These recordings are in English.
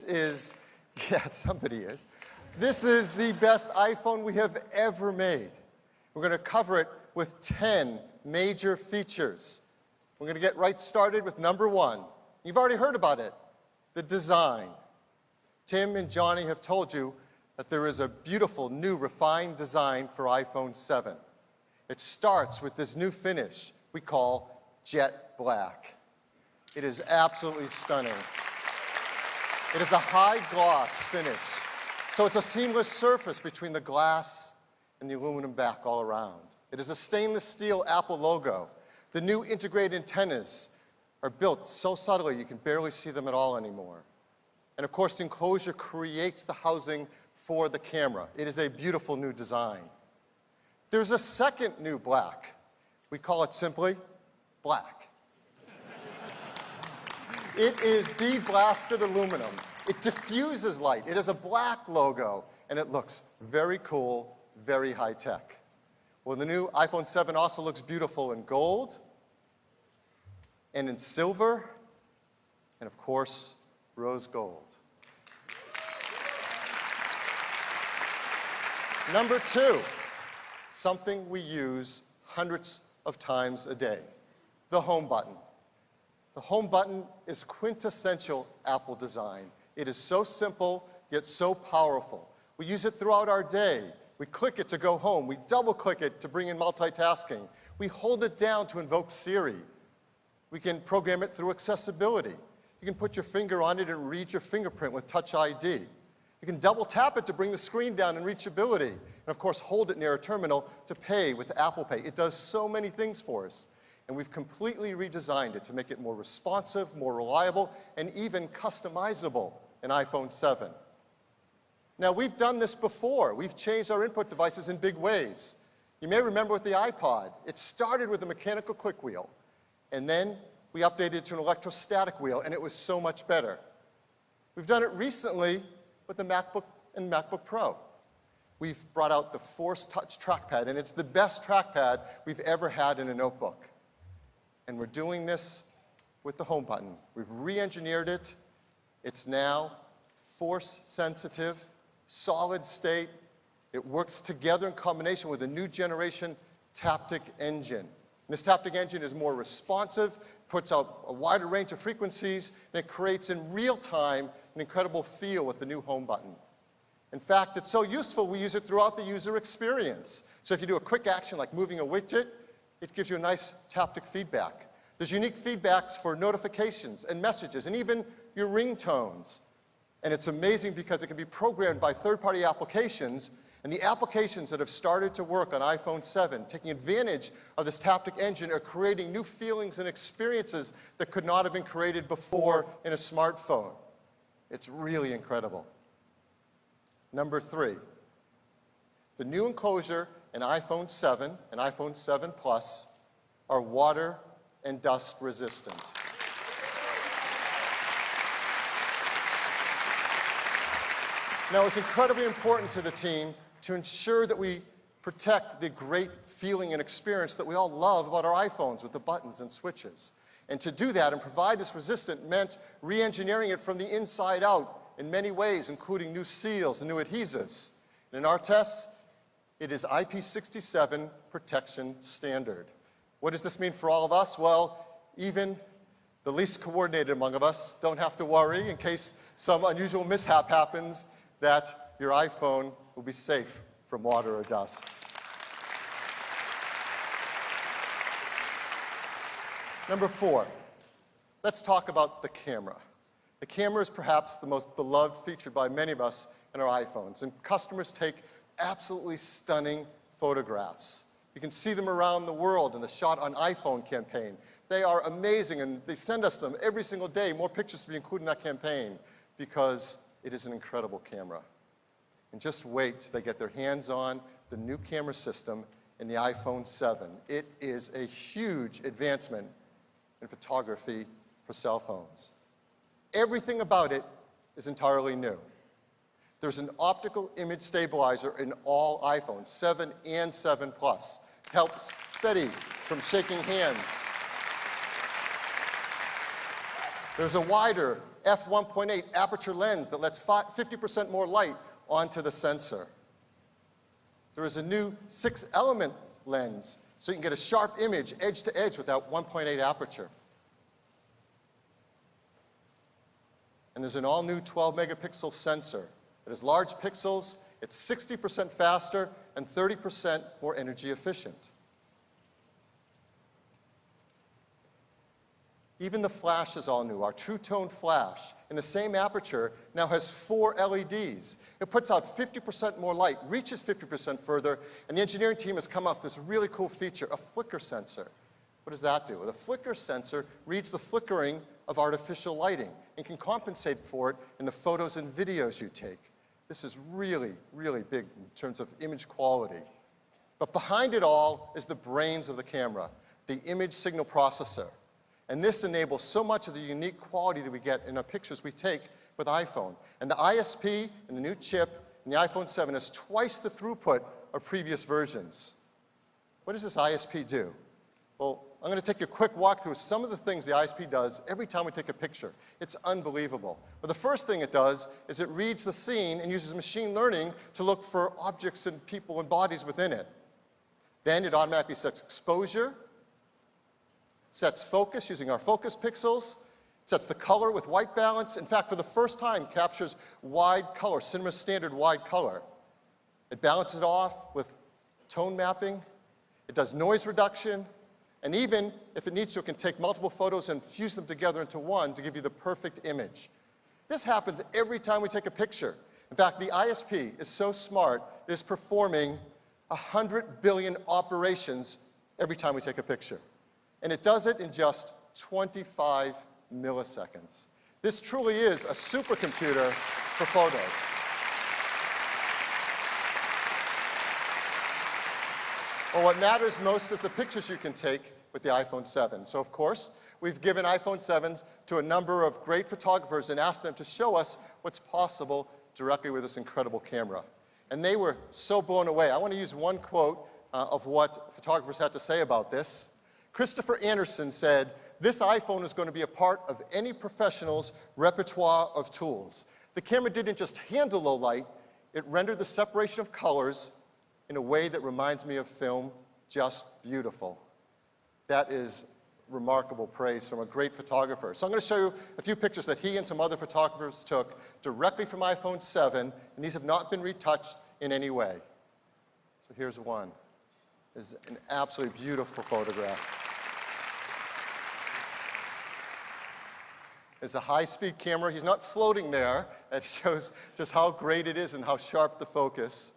is, yeah, somebody is. This is the best iPhone we have ever made. We're going to cover it with 10 major features. We're going to get right started with number 1. You've already heard about it, the design. Tim and Johnny have told you that there is a beautiful, new, refined design for iPhone 7. It starts with this new finish we call jet black. It is absolutely stunning. It is a high gloss finish, so it's a seamless surface between the glass and the aluminum back all around. It is a stainless steel Apple logo. The new integrated antennas are built so subtly you can barely see them at all anymore. And of course, the enclosure creates the housing for the camera. It is a beautiful new design. There's a second new black. We call it simply black. It is bead-blasted aluminum. It diffuses light. It is a black logo, and it looks very cool, very high-tech. Well, the new iPhone 7 also looks beautiful in gold, and in silver, and of course, rose gold. Number 2, something we use hundreds of times a day, the home button. The home button is quintessential Apple design. It is so simple, yet so powerful. We use it throughout our day. We click it to go home. We double-click it to bring in multitasking. We hold it down to invoke Siri. We can program it through accessibility. You can put your finger on it and read your fingerprint with Touch ID. You can double tap it to bring the screen down in reachability. And of course, hold it near a terminal to pay with Apple Pay. It does so many things for us. And we've completely redesigned it to make it more responsive, more reliable, and even customizable in iPhone 7. Now, we've done this before. We've changed our input devices in big ways. You may remember with the iPod, it started with a mechanical click wheel, and then we updated it to an electrostatic wheel, and it was so much better. We've done it recently with the MacBook and MacBook Pro. We've brought out the Force Touch trackpad, and it's the best trackpad we've ever had in a notebook. And we're doing this with the home button. We've re-engineered it. It's now force sensitive, solid state. It works together in combination with a new generation Taptic engine. And this Taptic engine is more responsive, puts out a wider range of frequencies, and it creates in real time an incredible feel with the new home button. In fact, it's so useful we use it throughout the user experience. So if you do a quick action like moving a widget, it gives you a nice Taptic feedback. There's unique feedbacks for notifications and messages and even your ringtones. And it's amazing because it can be programmed by third-party applications, and the applications that have started to work on iPhone 7, taking advantage of this Taptic engine, are creating new feelings and experiences that could not have been created before in a smartphone. It's really incredible. Number 3, the new enclosure in iPhone 7 and iPhone 7 Plus are water and dust resistant. Now, it's incredibly important to the team to ensure that we protect the great feeling and experience that we all love about our iPhones with the buttons and switches. And to do that and provide this resistant meant re-engineering it from the inside out in many ways, including new seals and new adhesives. And in our tests, it is IP67 protection standard. What does this mean for all of us? Well, even the least coordinated among us don't have to worry in case some unusual mishap happens, that your iPhone will be safe from water or dust. Number 4, let's talk about the camera. The camera is perhaps the most beloved feature by many of us in our iPhones, and customers take absolutely stunning photographs. You can see them around the world in the Shot on iPhone campaign. They are amazing, and they send us them every single day, more pictures to be included in that campaign, because it is an incredible camera. And just wait till they get their hands on the new camera system in the iPhone 7. It is a huge advancement in photography for cell phones. Everything about it is entirely new. There's an optical image stabilizer in all iPhones, 7 and 7 Plus. Helps steady from shaking hands. There's a wider f1.8 aperture lens that lets 50% more light onto the sensor. There is a new 6-element lens, so you can get a sharp image edge to edge with that 1.8 aperture. And there's an all-new 12-megapixel sensor. It has large pixels, it's 60% faster, and 30% more energy efficient. Even the flash is all new. Our True Tone flash, in the same aperture, now has 4 LEDs. It puts out 50% more light, reaches 50% further, and the engineering team has come up with this really cool feature, a flicker sensor. What does that do? Well, the flicker sensor reads the flickering of artificial lighting and can compensate for it in the photos and videos you take. This is really, really big in terms of image quality. But behind it all is the brains of the camera, the image signal processor. And this enables so much of the unique quality that we get in our pictures we take with iPhone. And the ISP and the new chip in the iPhone 7 is twice the throughput of previous versions. What does this ISP do? Well, I'm going to take you a quick walk through some of the things the ISP does every time we take a picture. It's unbelievable. But the first thing it does is it reads the scene and uses machine learning to look for objects and people and bodies within it. Then it automatically sets exposure, sets focus using our focus pixels, sets the color with white balance. In fact, for the first time, captures wide color, cinema standard wide color. It balances it off with tone mapping. It does noise reduction. And even if it needs to, it can take multiple photos and fuse them together into one to give you the perfect image. This happens every time we take a picture. In fact, the ISP is so smart, it is performing 100 billion operations every time we take a picture. And it does it in just 25 milliseconds. This truly is a supercomputer for photos. Well, what matters most is the pictures you can take with the iPhone 7. So, of course, we've given iPhone 7s to a number of great photographers and asked them to show us what's possible directly with this incredible camera. And they were so blown away. I want to use one quote of what photographers had to say about this. Christopher Anderson said, "This iPhone is going to be a part of any professional's repertoire of tools. The camera didn't just handle low light, it rendered the separation of colors in a way that reminds me of film, just beautiful." That is remarkable praise from a great photographer. So I'm going to show you a few pictures that he and some other photographers took directly from iPhone 7, and these have not been retouched in any way. So here's one. This is an absolutely beautiful photograph. It's a high-speed camera. He's not floating there. That shows just how great it is and how sharp the focus.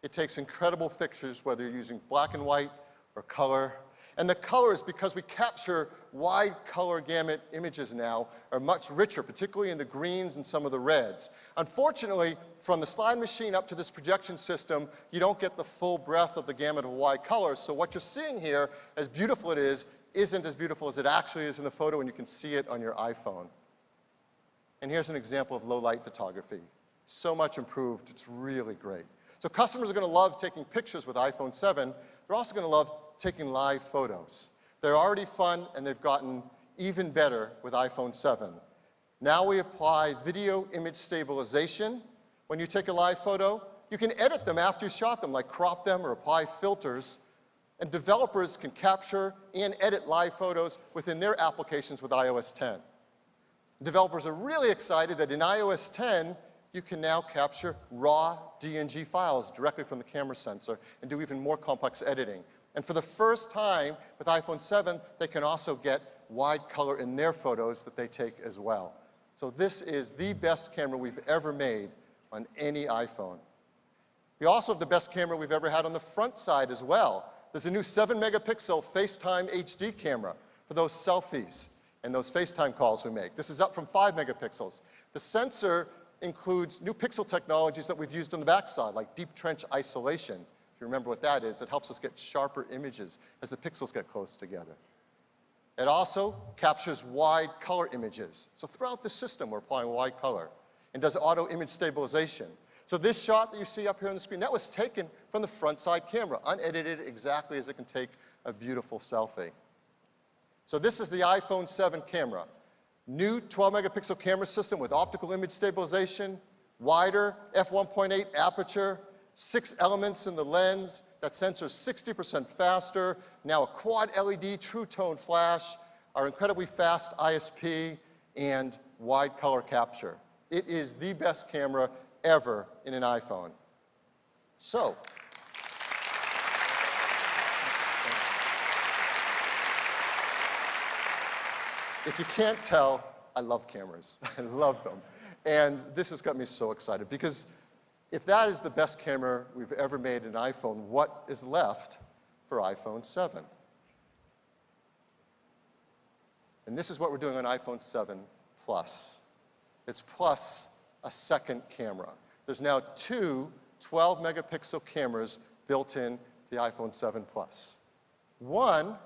It takes incredible pictures, whether you're using black and white or color. And the colors, because we capture wide color gamut images now, are much richer, particularly in the greens and some of the reds. Unfortunately, from the slide machine up to this projection system, you don't get the full breadth of the gamut of wide colors. So what you're seeing here, as beautiful it is, isn't as beautiful as it actually is in the photo, and you can see it on your iPhone. And here's an example of low-light photography. So much improved, it's really great. So customers are going to love taking pictures with iPhone 7. They're also going to love taking live photos. They're already fun, and they've gotten even better with iPhone 7. Now we apply video image stabilization. When you take a live photo, you can edit them after you shot them, like crop them or apply filters. And developers can capture and edit live photos within their applications with iOS 10. Developers are really excited that in iOS 10, you can now capture raw DNG files directly from the camera sensor and do even more complex editing. And for the first time with iPhone 7, they can also get wide color in their photos that they take as well. So this is the best camera we've ever made on any iPhone. We also have the best camera we've ever had on the front side as well. There's a new 7-megapixel FaceTime HD camera for those selfies and those FaceTime calls we make. This is up from 5 megapixels. The sensor includes new pixel technologies that we've used on the backside, like deep trench isolation. If you remember what that is, it helps us get sharper images as the pixels get close together. It also captures wide color images. So throughout the system, we're applying wide color, and does auto image stabilization. So this shot that you see up here on the screen, that was taken from the front side camera, unedited exactly as it can take a beautiful selfie. So this is the iPhone 7 camera. New 12-megapixel camera system with optical image stabilization, wider f1.8 aperture, 6 elements in the lens, that sensor's 60% faster, now a quad LED true tone flash, our incredibly fast ISP, and wide color capture. It is the best camera ever in an iPhone. So, if you can't tell, I love cameras. I love them. And this has got me so excited because if that is the best camera we've ever made in an iPhone, what is left for iPhone 7? And this is what we're doing on iPhone 7 Plus. It's plus a second camera. There's now 2 12-megapixel cameras built in the iPhone 7 Plus. One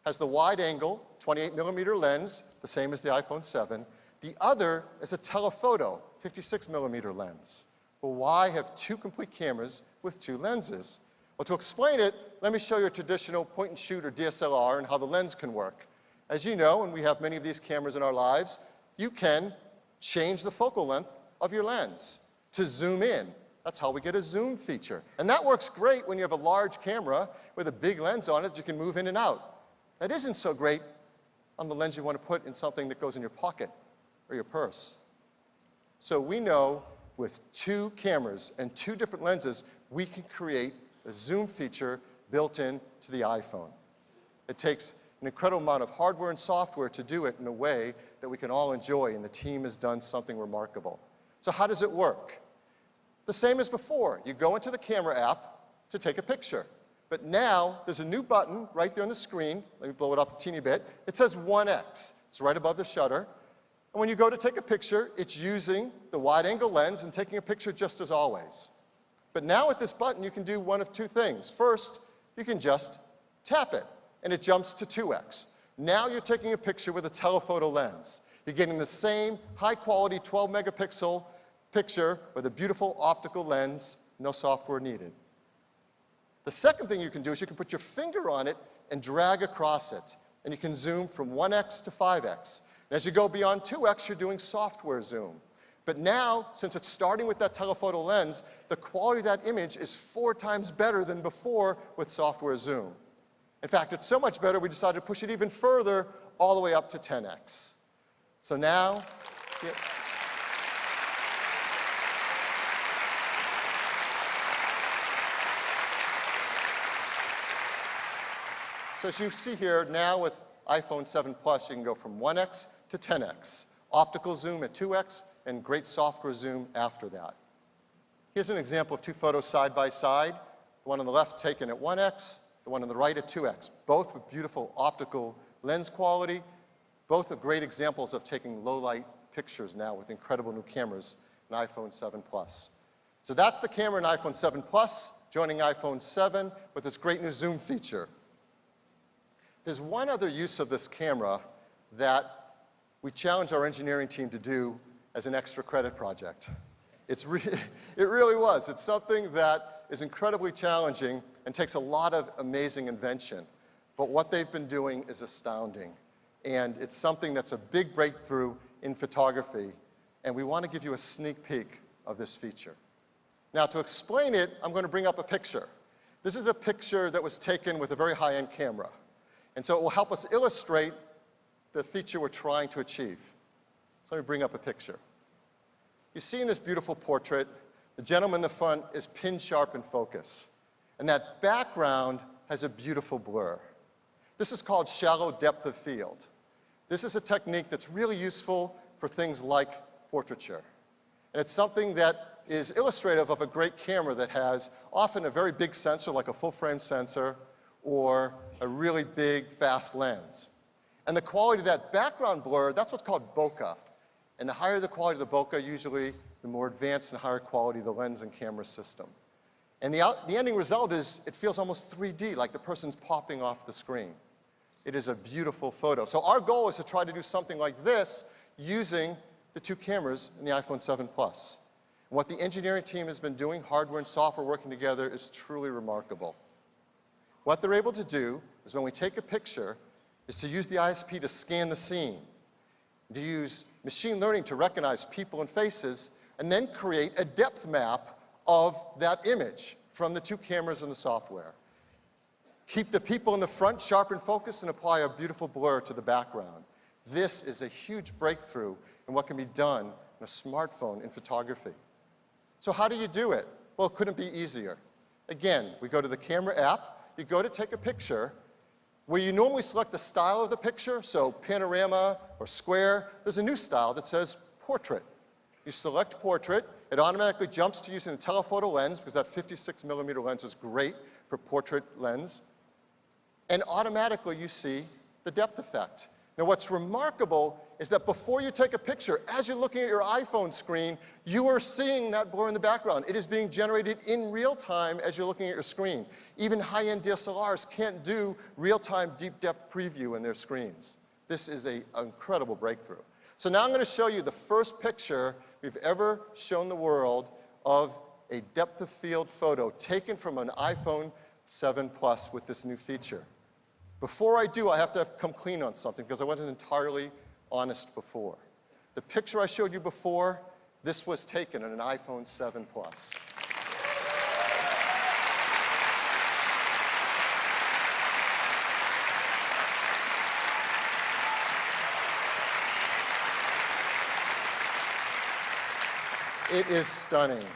has the wide-angle 28-millimeter lens, the same as the iPhone 7. The other is a telephoto 56-millimeter lens. Well, why have 2 complete cameras with 2 lenses? Well, to explain it, let me show you a traditional point-and-shoot or DSLR and how the lens can work. As you know, and we have many of these cameras in our lives, you can change the focal length of your lens to zoom in. That's how we get a zoom feature. And that works great when you have a large camera with a big lens on it that you can move in and out. That isn't so great on the lens you want to put in something that goes in your pocket or your purse. So we know with 2 cameras and 2 different lenses, we can create a zoom feature built into the iPhone. It takes an incredible amount of hardware and software to do it in a way that we can all enjoy, and the team has done something remarkable. So how does it work? The same as before. You go into the camera app to take a picture. But now there's a new button right there on the screen. Let me blow it up a teeny bit. It says 1x. It's right above the shutter. And when you go to take a picture, it's using the wide-angle lens and taking a picture just as always. But now with this button, you can do one of 2 things. First, you can just tap it, and it jumps to 2x. Now you're taking a picture with a telephoto lens. You're getting the same high-quality 12-megapixel picture with a beautiful optical lens, no software needed. The second thing you can do is you can put your finger on it and drag across it, and you can zoom from 1x to 5x. And as you go beyond 2x, you're doing software zoom. But now, since it's starting with that telephoto lens, the quality of that image is 4 times better than before with software zoom. In fact, it's so much better, we decided to push it even further, all the way up to 10x. So now, So as you see here, now with iPhone 7 Plus, you can go from 1x to 10x. Optical zoom at 2x, and great software zoom after that. Here's an example of 2 photos side by side. The one on the left taken at 1x, the one on the right at 2x. Both with beautiful optical lens quality. Both are great examples of taking low-light pictures now with incredible new cameras in iPhone 7 Plus. So that's the camera in iPhone 7 Plus, joining iPhone 7 with this great new zoom feature. There's one other use of this camera that we challenged our engineering team to do as an extra credit project. It really was. It's something that is incredibly challenging and takes a lot of amazing invention. But what they've been doing is astounding. And it's something that's a big breakthrough in photography. And we want to give you a sneak peek of this feature. Now, to explain it, I'm going to bring up a picture. This is a picture that was taken with a very high-end camera. And so it will help us illustrate the feature we're trying to achieve. So let me bring up a picture. You see in this beautiful portrait, the gentleman in the front is pin sharp in focus. And that background has a beautiful blur. This is called shallow depth of field. This is a technique that's really useful for things like portraiture. And it's something that is illustrative of a great camera that has often a very big sensor, like a full-frame sensor, or a really big, fast lens. And the quality of that background blur, that's what's called bokeh. And the higher the quality of the bokeh, usually the more advanced and higher quality the lens and camera system. And the ending result is it feels almost 3D, like the person's popping off the screen. It is a beautiful photo. So our goal is to try to do something like this using the 2 cameras in the iPhone 7 Plus. And what the engineering team has been doing, hardware and software working together, is truly remarkable. What they're able to do is when we take a picture, is to use the ISP to scan the scene. to use machine learning to recognize people and faces, and then create a depth map of that image from the two cameras and the software. Keep the people in the front sharp and focused and apply a beautiful blur to the background. This is a huge breakthrough in what can be done in a smartphone in photography. So how do you do it? Well, it couldn't be easier. Again, we go to the camera app, you go to take a picture, where you normally select the style of the picture, so panorama or square, there's a new style that says portrait. You select portrait, it automatically jumps to using the telephoto lens, because that 56mm lens is great for portrait lens, and automatically you see the depth effect. Now what's remarkable is that before you take a picture, as you're looking at your iPhone screen, you are seeing that blur in the background. It is being generated in real time as you're looking at your screen. Even high-end DSLRs can't do real-time deep depth preview in their screens. This is an incredible breakthrough. So now I'm going to show you the first picture we've ever shown the world of a depth of field photo taken from an iPhone 7 Plus with this new feature. Before I do, I have to come clean on something because I wasn't entirely honest before. The picture I showed you before, this was taken on an iPhone 7 Plus. It is stunning.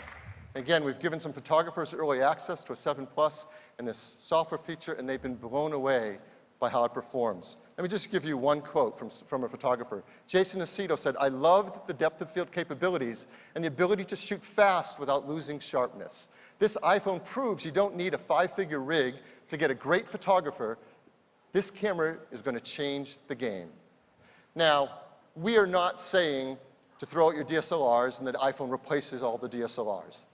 Again, we've given some photographers early access to a 7 Plus and this software feature, and they've been blown away by how it performs. Let me just give you one quote from a photographer. Jason Aceto said, "I loved the depth of field capabilities and the ability to shoot fast without losing sharpness. This iPhone proves you don't need a 5-figure rig to get a great photographer. This camera is going to change the game." Now, we are not saying to throw out your DSLRs and that iPhone replaces all the DSLRs.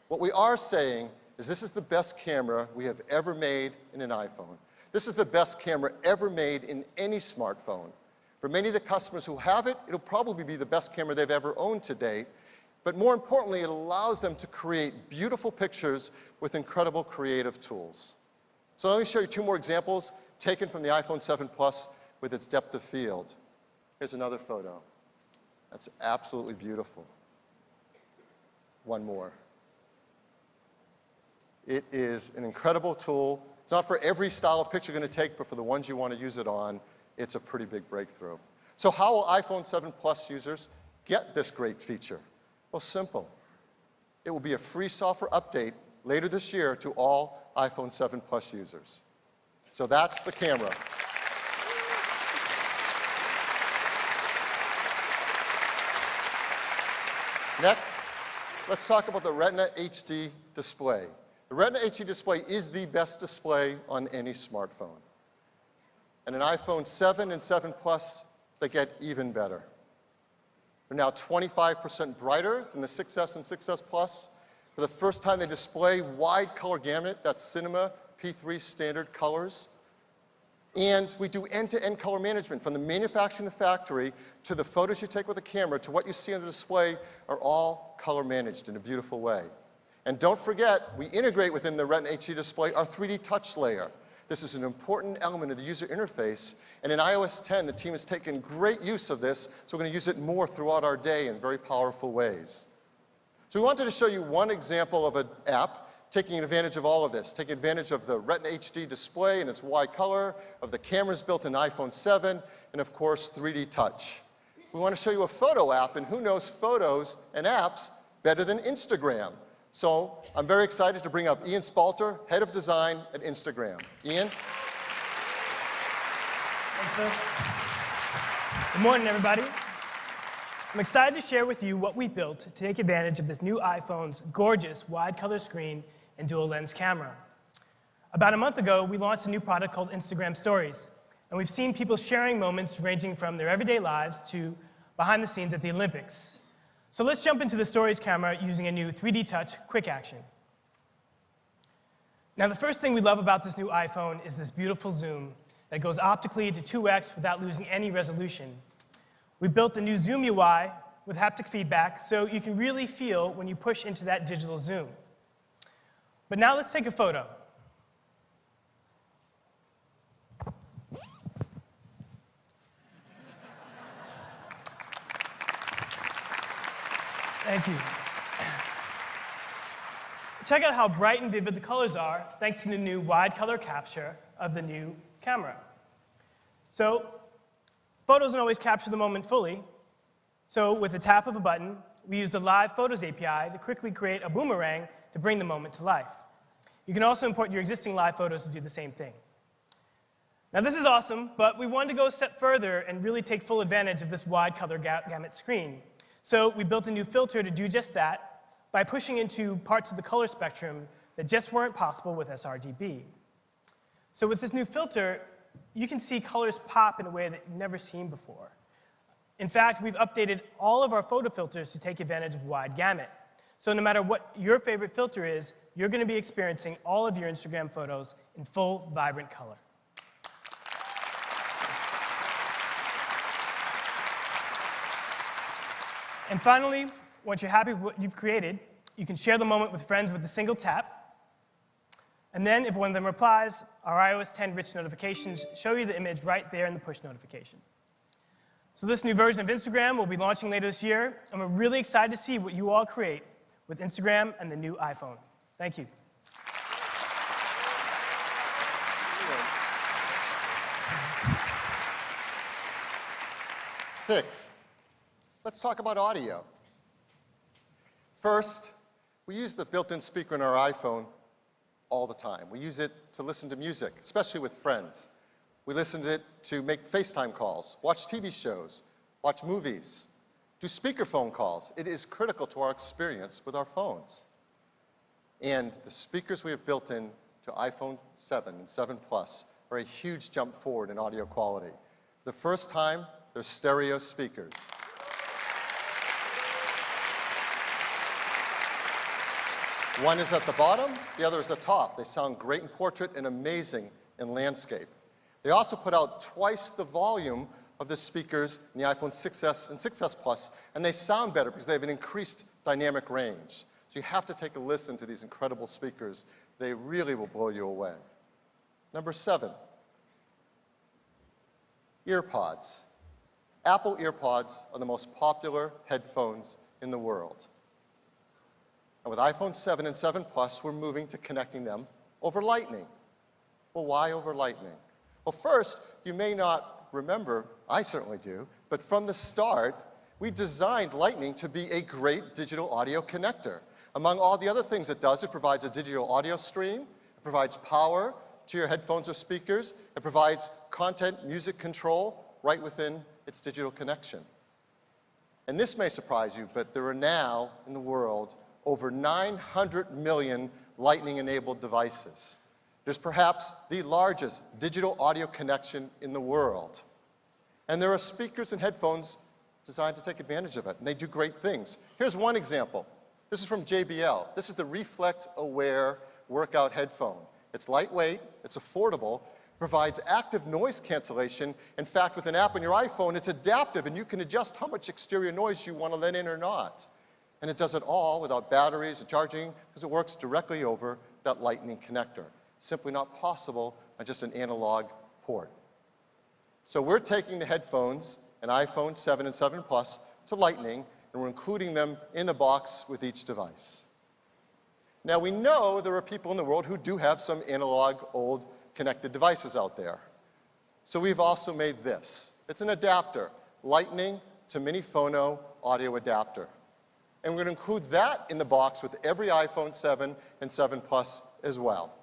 What we are saying is this is the best camera we have ever made in an iPhone. This is the best camera ever made in any smartphone. For many of the customers who have it, it'll probably be the best camera they've ever owned to date. But more importantly, it allows them to create beautiful pictures with incredible creative tools. So let me show you two more examples taken from the iPhone 7 Plus with its depth of field. Here's another photo. That's absolutely beautiful. One more. It is an incredible tool. It's not for every style of picture you're going to take, but for the ones you want to use it on, it's a pretty big breakthrough. So how will iPhone 7 Plus users get this great feature? Well, simple. It will be a free software update later this year to all iPhone 7 Plus users. So that's the camera. Next, let's talk about the Retina HD display. The Retina HD display is the best display on any smartphone. And an iPhone 7 and 7 Plus, they get even better. They're now 25% brighter than the 6S and 6S Plus. For the first time, they display wide color gamut, that's Cinema P3 standard colors. And we do end-to-end color management, from the manufacturing in the factory to the photos you take with the camera to what you see on the display are all color managed in a beautiful way. And don't forget, we integrate within the Retina HD display our 3D touch layer. This is an important element of the user interface, and in iOS 10, the team has taken great use of this, so we're going to use it more throughout our day in very powerful ways. So we wanted to show you one example of an app taking advantage of all of this, taking advantage of the Retina HD display and its wide color, of the cameras built in iPhone 7, and of course, 3D touch. We want to show you a photo app, and who knows photos and apps better than Instagram? So I'm very excited to bring up Ian Spalter, Head of Design at Instagram. Ian? Thanks, Phil. Good morning, everybody. I'm excited to share with you what we built to take advantage of this new iPhone's gorgeous wide color screen and dual lens camera. About a month ago, we launched a new product called Instagram Stories, and we've seen people sharing moments ranging from their everyday lives to behind the scenes at the Olympics. So let's jump into the Stories camera using a new 3D Touch quick action. Now, the first thing we love about this new iPhone is this beautiful zoom that goes optically to 2x without losing any resolution. We built a new Zoom UI with haptic feedback so you can really feel when you push into that digital zoom. But now let's take a photo. Thank you. Check out how bright and vivid the colors are thanks to the new wide color capture of the new camera. So, photos don't always capture the moment fully. So, with the tap of a button, we use the Live Photos API to quickly create a boomerang to bring the moment to life. You can also import your existing live photos to do the same thing. Now, this is awesome, but we wanted to go a step further and really take full advantage of this wide color gamut screen. So, we built a new filter to do just that by pushing into parts of the color spectrum that just weren't possible with sRGB. So with this new filter, you can see colors pop in a way that you've never seen before. In fact, we've updated all of our photo filters to take advantage of wide gamut. So no matter what your favorite filter is, you're going to be experiencing all of your Instagram photos in full, vibrant color. And finally, once you're happy with what you've created, you can share the moment with friends with a single tap. And then, if one of them replies, our iOS 10 rich notifications show you the image right there in the push notification. So this new version of Instagram will be launching later this year, and we're really excited to see what you all create with Instagram and the new iPhone. Thank you. Six, let's talk about audio. First, we use the built-in speaker in our iPhone all the time. We use it to listen to music, especially with friends. We listen to it to make FaceTime calls, watch TV shows, watch movies, do speakerphone calls. It is critical to our experience with our phones. And the speakers we have built in to iPhone 7 and 7 Plus are a huge jump forward in audio quality. The first time, they're stereo speakers. One is at the bottom, the other is at the top. They sound great in portrait and amazing in landscape. They also put out twice the volume of the speakers in the iPhone 6S and 6S Plus, and they sound better because they have an increased dynamic range. So you have to take a listen to these incredible speakers. They really will blow you away. Number 7, EarPods. Apple EarPods are the most popular headphones in the world. And with iPhone 7 and 7 Plus, we're moving to connecting them over Lightning. Well, why over Lightning? Well, first, you may not remember, I certainly do, but from the start, we designed Lightning to be a great digital audio connector. Among all the other things it does, it provides a digital audio stream, it provides power to your headphones or speakers, it provides content, music control right within its digital connection. And this may surprise you, but there are now in the world over 900 million Lightning-enabled devices. There's perhaps the largest digital audio connection in the world. And there are speakers and headphones designed to take advantage of it, and they do great things. Here's one example. This is from JBL. This is the Reflect Aware workout headphone. It's lightweight, it's affordable, provides active noise cancellation. In fact, with an app on your iPhone, it's adaptive, and you can adjust how much exterior noise you want to let in or not. And it does it all without batteries and charging because it works directly over that Lightning connector. Simply not possible on just an analog port. So we're taking the headphones, an iPhone 7 and 7 Plus, to Lightning, and we're including them in the box with each device. Now we know there are people in the world who do have some analog, old, connected devices out there. So we've also made this. It's an adapter, Lightning to Mini Phono audio adapter. And we're going to include that in the box with every iPhone 7 and 7 Plus as well.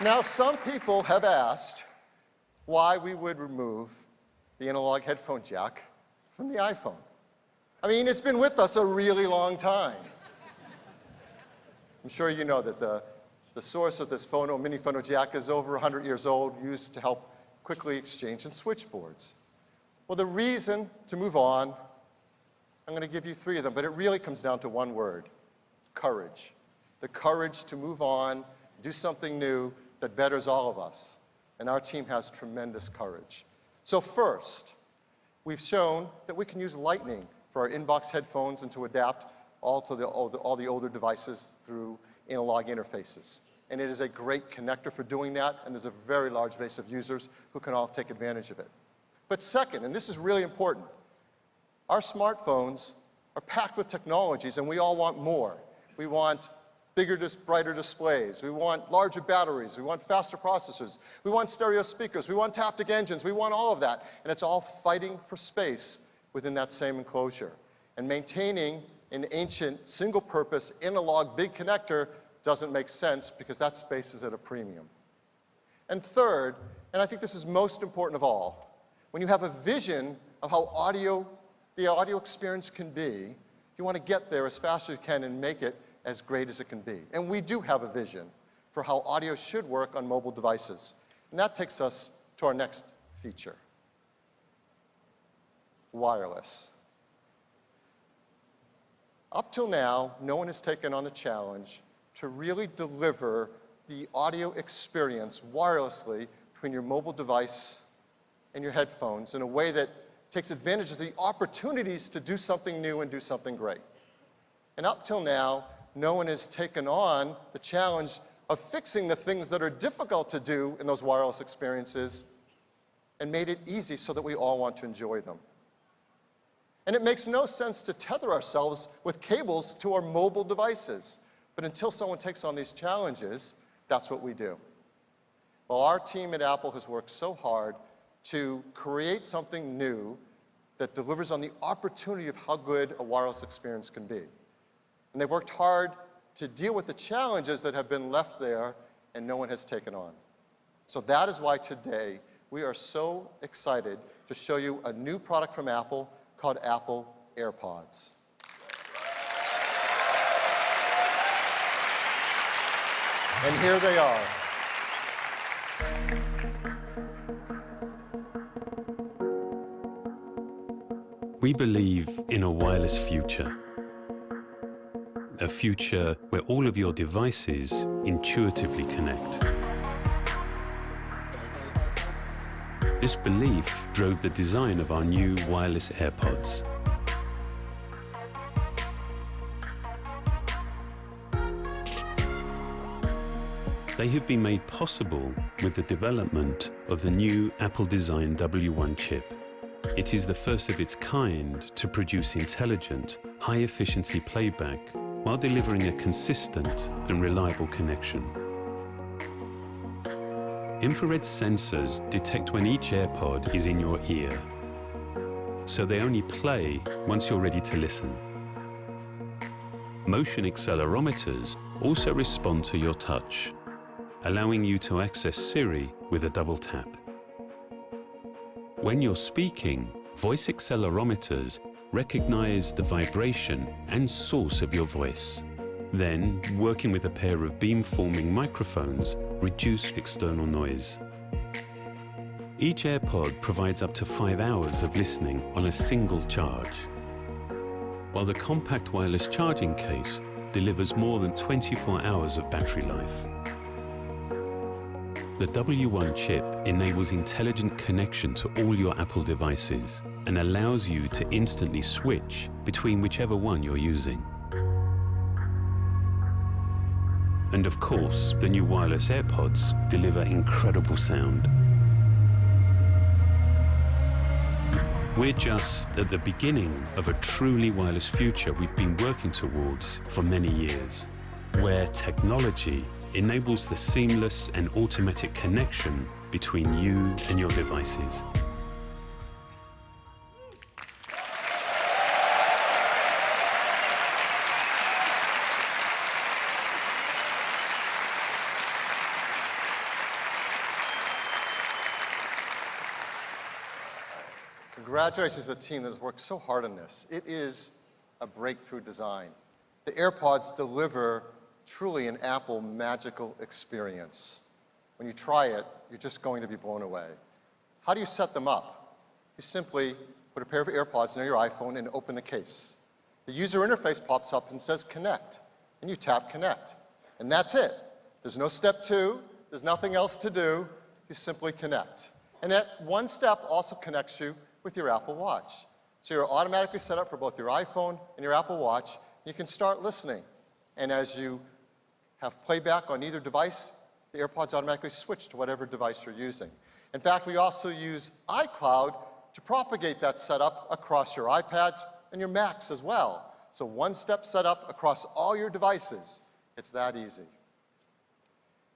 Now, some people have asked why we would remove the analog headphone jack from the iPhone. I mean, it's been with us a really long time. I'm sure you know that the source of this mini phono jack is over 100 years old, used to help quickly exchange in switchboards. Well, the reason to move on, I'm going to give you 3 of them, but it really comes down to one word: courage. The courage to move on, do something new that betters all of us. And our team has tremendous courage. So first, we've shown that we can use Lightning for our inbox headphones and to adapt all the older devices through analog interfaces. and it is a great connector for doing that, and there's a very large base of users who can all take advantage of it. But second, and this is really important, our smartphones are packed with technologies, and we all want more. We want bigger, brighter displays. We want larger batteries. We want faster processors. We want stereo speakers. We want taptic engines. We want all of that. And it's all fighting for space within that same enclosure. And maintaining an ancient, single-purpose, analog big connector doesn't make sense because that space is at a premium. And third, and I think this is most important of all, when you have a vision of how the audio experience can be, you want to get there as fast as you can and make it as great as it can be. And we do have a vision for how audio should work on mobile devices. And that takes us to our next feature, wireless. Up till now, no one has taken on the challenge to really deliver the audio experience wirelessly between your mobile device and your headphones in a way that takes advantage of the opportunities to do something new and do something great. And up till now, no one has taken on the challenge of fixing the things that are difficult to do in those wireless experiences and made it easy so that we all want to enjoy them. And it makes no sense to tether ourselves with cables to our mobile devices. But until someone takes on these challenges, that's what we do. Well, our team at Apple has worked so hard to create something new that delivers on the opportunity of how good a wireless experience can be. And they've worked hard to deal with the challenges that have been left there and no one has taken on. So that is why today we are so excited to show you a new product from Apple called Apple AirPods. And here they are. We believe in a wireless future. A future where all of your devices intuitively connect. This belief drove the design of our new wireless AirPods. They have been made possible with the development of the new Apple-designed W1 chip. It is the first of its kind to produce intelligent, high-efficiency playback while delivering a consistent and reliable connection. Infrared sensors detect when each AirPod is in your ear, so they only play once you're ready to listen. Motion accelerometers also respond to your touch, allowing you to access Siri with a double tap. When you're speaking, voice accelerometers recognize the vibration and source of your voice. Then, working with a pair of beamforming microphones, reduce external noise. Each AirPod provides up to 5 hours of listening on a single charge, while the compact wireless charging case delivers more than 24 hours of battery life. The W1 chip enables intelligent connection to all your Apple devices and allows you to instantly switch between whichever one you're using. And of course, the new wireless AirPods deliver incredible sound. We're just at the beginning of a truly wireless future we've been working towards for many years, where technology enables the seamless and automatic connection between you and your devices. Congratulations to the team that has worked so hard on this. It is a breakthrough design. The AirPods deliver truly an Apple magical experience. When you try it, you're just going to be blown away. How do you set them up? You simply put a pair of AirPods near your iPhone and open the case. The user interface pops up and says connect, and you tap connect. And that's it. There's no step 2, there's nothing else to do, you simply connect. And that one step also connects you with your Apple Watch. So you're automatically set up for both your iPhone and your Apple Watch. You can start listening. And as you have playback on either device, the AirPods automatically switch to whatever device you're using. In fact, we also use iCloud to propagate that setup across your iPads and your Macs as well. So one-step setup across all your devices. It's that easy.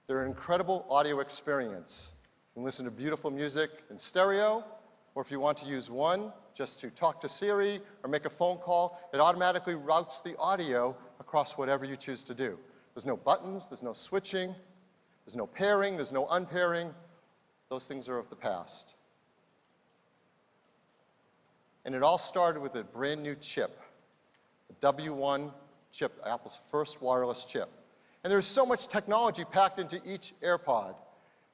They're an incredible audio experience. You can listen to beautiful music in stereo, or if you want to use one just to talk to Siri or make a phone call, it automatically routes the audio across whatever you choose to do. There's no buttons, there's no switching, there's no pairing, there's no unpairing. Those things are of the past. And it all started with a brand new chip, the W1 chip, Apple's first wireless chip. And there's so much technology packed into each AirPod.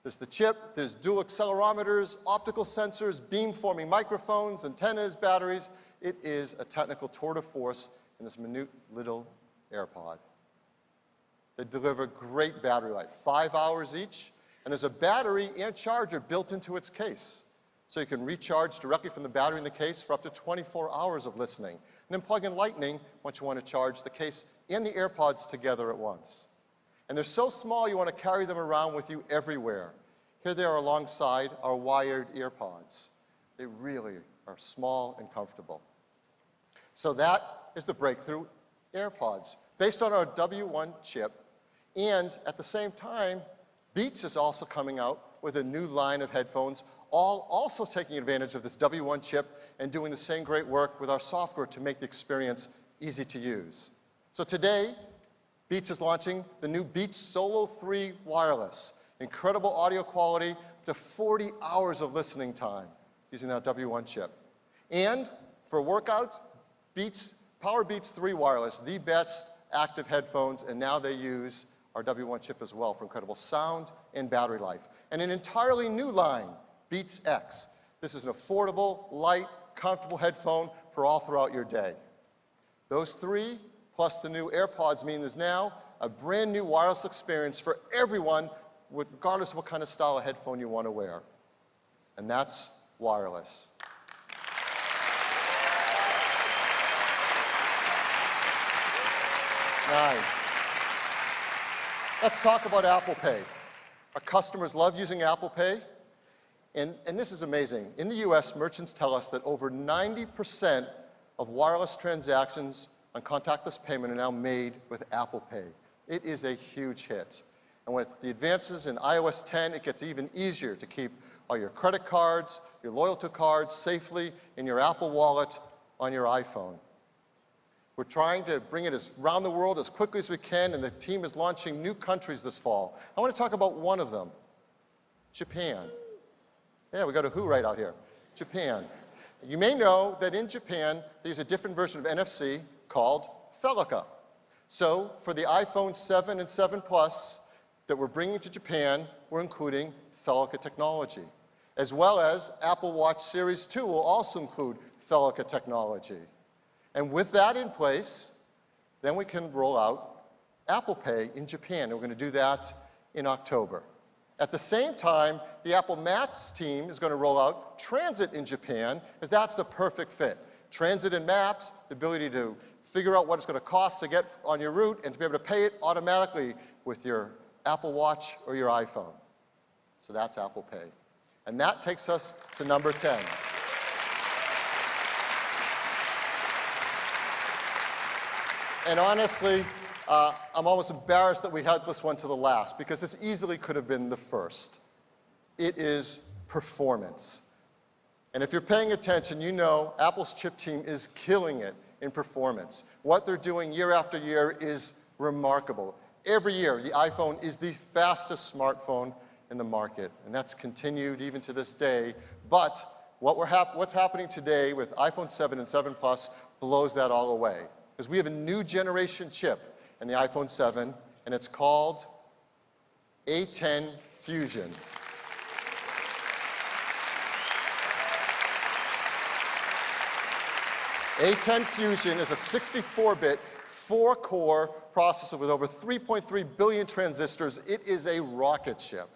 There's the chip, there's dual accelerometers, optical sensors, beamforming microphones, antennas, batteries. It is a technical tour de force in this minute little AirPod. They deliver great battery life, 5 hours each, and there's a battery and charger built into its case. So you can recharge directly from the battery in the case for up to 24 hours of listening. And then plug in Lightning once you want to charge the case and the AirPods together at once. And they're so small you want to carry them around with you everywhere. Here they are alongside our wired AirPods. They really are small and comfortable. So that is the breakthrough AirPods, based on our W1 chip. And at the same time, Beats is also coming out with a new line of headphones, all also taking advantage of this W1 chip and doing the same great work with our software to make the experience easy to use. So today, Beats is launching the new Beats Solo 3 Wireless. Incredible audio quality, up to 40 hours of listening time using that W1 chip. And for workouts, Power Beats 3 Wireless, the best active headphones, and now they use our W1 chip as well for incredible sound and battery life. And an entirely new line, Beats X. This is an affordable, light, comfortable headphone for all throughout your day. Those three, plus the new AirPods, mean there's now a brand new wireless experience for everyone, regardless of what kind of style of headphone you want to wear. And that's wireless. Nine. Let's talk about Apple Pay. Our customers love using Apple Pay, and this is amazing. In the US, merchants tell us that over 90% of wireless transactions on contactless payment are now made with Apple Pay. It is a huge hit. And with the advances in iOS 10, it gets even easier to keep all your credit cards, your loyalty cards safely in your Apple Wallet on your iPhone. We're trying to bring it around the world as quickly as we can, and the team is launching new countries this fall. I want to talk about one of them, Japan. Yeah, we got a who right out here, Japan. You may know that in Japan, they use a different version of NFC called Felica. So for the iPhone 7 and 7 Plus that we're bringing to Japan, we're including Felica technology, as well as Apple Watch Series 2 will also include Felica technology. And with that in place, then we can roll out Apple Pay in Japan. We're going to do that in October. At the same time, the Apple Maps team is going to roll out Transit in Japan, as that's the perfect fit. Transit and Maps, the ability to figure out what it's going to cost to get on your route and to be able to pay it automatically with your Apple Watch or your iPhone. So that's Apple Pay. And that takes us to number 10. And honestly, I'm almost embarrassed that we had this one to the last, because this easily could have been the first. It is performance. And if you're paying attention, you know Apple's chip team is killing it in performance. What they're doing year after year is remarkable. Every year, the iPhone is the fastest smartphone in the market, and that's continued even to this day. But what's happening today with iPhone 7 and 7 Plus blows that all away. Because we have a new generation chip in the iPhone 7, and it's called A10 Fusion. A10 Fusion is a 64-bit, 4-core processor with over 3.3 billion transistors. It is a rocket ship.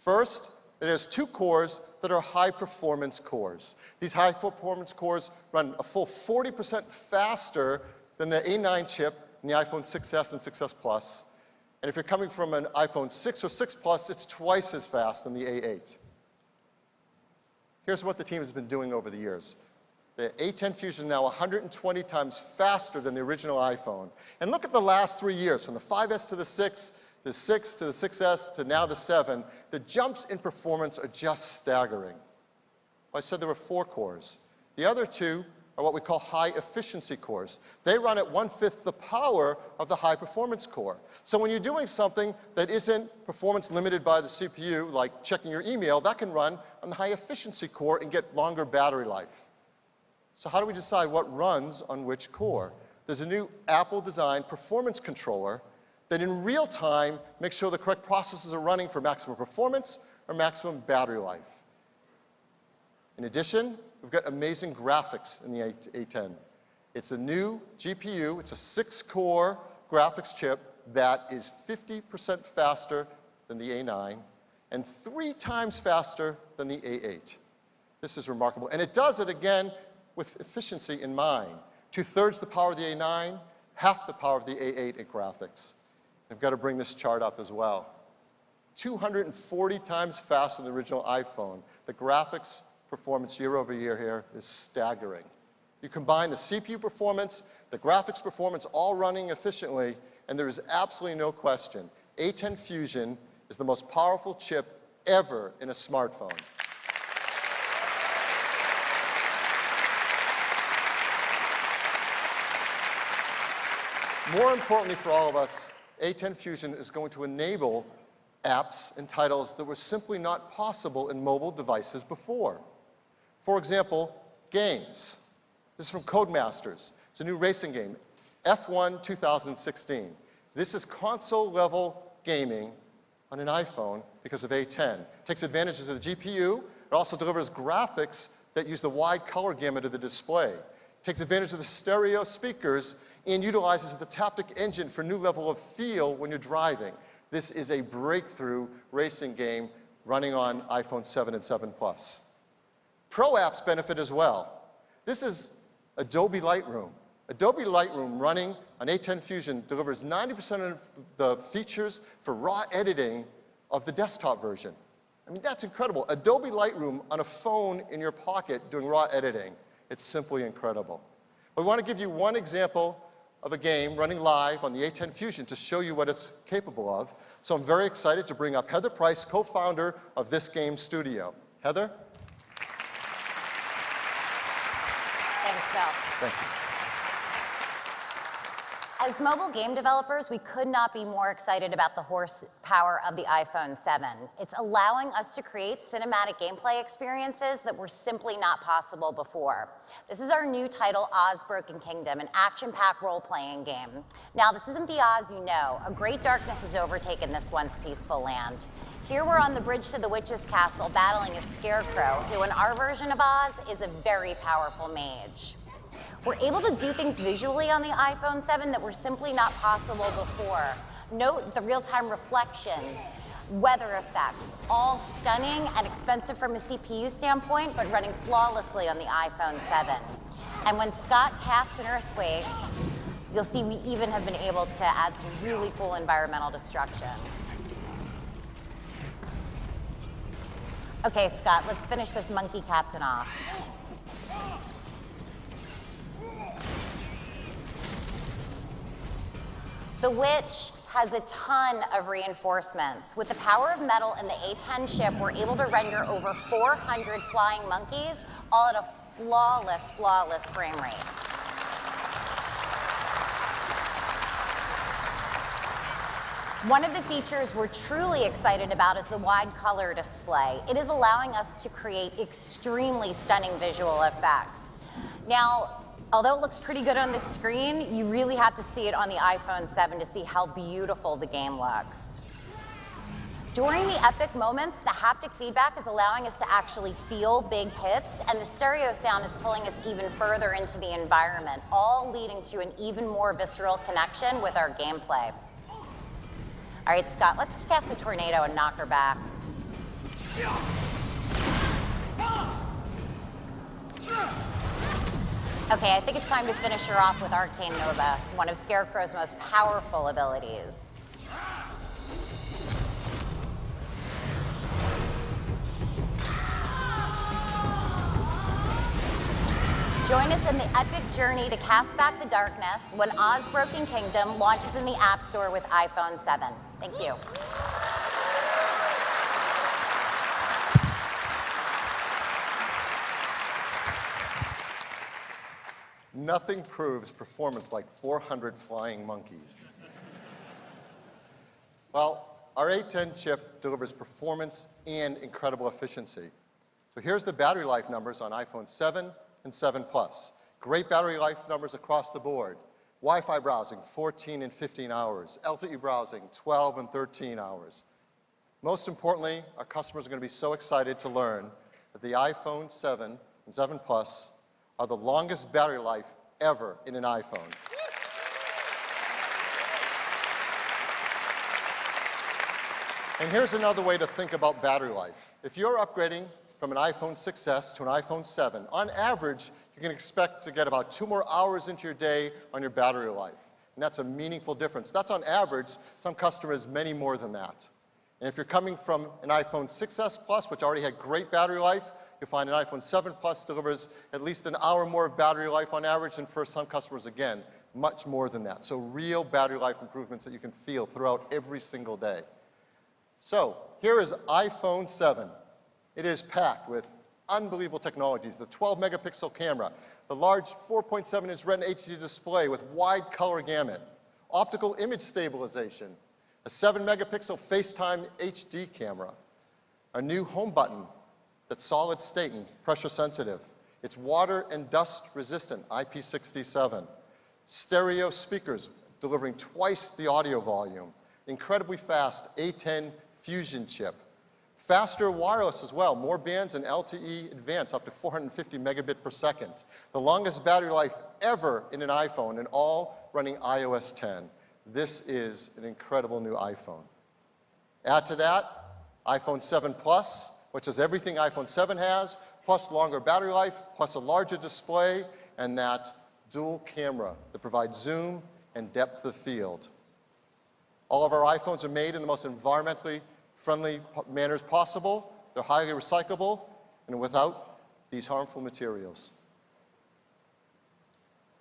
First, it has 2 cores that are high-performance cores. These high-performance cores run a full 40% faster than the A9 chip, than the iPhone 6s and 6s Plus. And if you're coming from an iPhone 6 or 6 Plus, it's twice as fast than the A8. Here's what the team has been doing over the years. The A10 Fusion is now 120 times faster than the original iPhone. And look at the last 3 years, from the 5S to the 6, the 6 to the 6S to now the 7. The jumps in performance are just staggering. Well, I said there were 4 cores. The other 2 are what we call high-efficiency cores. They run at 1/5 the power of the high-performance core. So when you're doing something that isn't performance limited by the CPU, like checking your email, that can run on the high-efficiency core and get longer battery life. So how do we decide what runs on which core? There's a new Apple-designed performance controller that in real time makes sure the correct processes are running for maximum performance or maximum battery life. In addition, we've got amazing graphics in the A10. It's a new GPU. It's a 6-core graphics chip that is 50% faster than the A9 and 3 times faster than the A8. This is remarkable. And it does it, again, with efficiency in mind. 2/3 the power of the A9, half the power of the A8 in graphics. I've got to bring this chart up as well. 240 times faster than the original iPhone. The graphics performance year over year here is staggering. You combine the CPU performance, the graphics performance, all running efficiently, and there is absolutely no question. A10 Fusion is the most powerful chip ever in a smartphone. More importantly for all of us, A10 Fusion is going to enable apps and titles that were simply not possible in mobile devices before. For example, games. This is from Codemasters. It's a new racing game, F1 2016. This is console-level gaming on an iPhone because of A10. It takes advantages of the GPU. It also delivers graphics that use the wide color gamut of the display. It takes advantage of the stereo speakers and utilizes the Taptic engine for a new level of feel when you're driving. This is a breakthrough racing game running on iPhone 7 and 7 Plus. Pro apps benefit as well. This is Adobe Lightroom. Adobe Lightroom running on A10 Fusion delivers 90% of the features for raw editing of the desktop version. I mean, that's incredible. Adobe Lightroom on a phone in your pocket doing raw editing. It's simply incredible. But we want to give you one example of a game running live on the A10 Fusion to show you what it's capable of. So I'm very excited to bring up Heather Price, co-founder of this game studio. Heather? Thanks, Phil. Thank you. As mobile game developers, we could not be more excited about the horsepower of the iPhone 7. It's allowing us to create cinematic gameplay experiences that were simply not possible before. This is our new title, Oz Broken Kingdom, an action-packed role-playing game. Now, this isn't the Oz you know. A great darkness has overtaken this once peaceful land. Here we're on the bridge to the witch's castle battling a scarecrow, who in our version of Oz is a very powerful mage. We're able to do things visually on the iPhone 7 that were simply not possible before. Note the real-time reflections, weather effects, all stunning and expensive from a CPU standpoint, but running flawlessly on the iPhone 7. And when Scott casts an earthquake, you'll see we even have been able to add some really cool environmental destruction. Okay, Scott, let's finish this monkey captain off. The Witch has a ton of reinforcements. With the power of metal and the A10 chip, we're able to render over 400 flying monkeys, all at a flawless, flawless frame rate. One of the features we're truly excited about is the wide color display. It is allowing us to create extremely stunning visual effects. Now, although it looks pretty good on the screen, you really have to see it on the iPhone 7 to see how beautiful the game looks. During the epic moments, the haptic feedback is allowing us to actually feel big hits, and the stereo sound is pulling us even further into the environment, all leading to an even more visceral connection with our gameplay. All right, Scott, let's cast a tornado and knock her back. Okay, I think it's time to finish her off with Arcane Nova, one of Scarecrow's most powerful abilities. Join us in the epic journey to cast back the darkness when Oz Broken Kingdom launches in the App Store with iPhone 7. Thank you. Nothing proves performance like 400 flying monkeys. Well, our A10 chip delivers performance and incredible efficiency. So here's the battery life numbers on iPhone 7 and 7 Plus. Great battery life numbers across the board. Wi-Fi browsing, 14 and 15 hours. LTE browsing, 12 and 13 hours. Most importantly, our customers are going to be so excited to learn that the iPhone 7 and 7 Plus are the longest battery life ever in an iPhone. And here's another way to think about battery life. If you're upgrading from an iPhone 6S to an iPhone 7, on average, you can expect to get about 2 more hours into your day on your battery life. And that's a meaningful difference. That's on average. Some customers, many more than that. And if you're coming from an iPhone 6S Plus, which already had great battery life, you'll find an iPhone 7 Plus delivers at least an hour more of battery life on average, and for some customers, again, much more than that. So real battery life improvements that you can feel throughout every single day. So here is iPhone 7. It is packed with unbelievable technologies, the 12-megapixel camera, the large 4.7-inch Retina HD display with wide color gamut, optical image stabilization, a 7-megapixel FaceTime HD camera, a new home button that's solid state and pressure sensitive. It's water and dust resistant, IP67. Stereo speakers delivering twice the audio volume. Incredibly fast A10 Fusion chip. Faster wireless as well, more bands and LTE Advanced up to 450 megabit per second. The longest battery life ever in an iPhone, and all running iOS 10. This is an incredible new iPhone. Add to that iPhone 7 Plus, which is everything iPhone 7 has, plus longer battery life, plus a larger display, and that dual camera that provides zoom and depth of field. All of our iPhones are made in the most environmentally friendly manners possible. They're highly recyclable and without these harmful materials.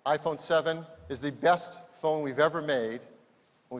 iPhone 7 is the best phone we've ever made,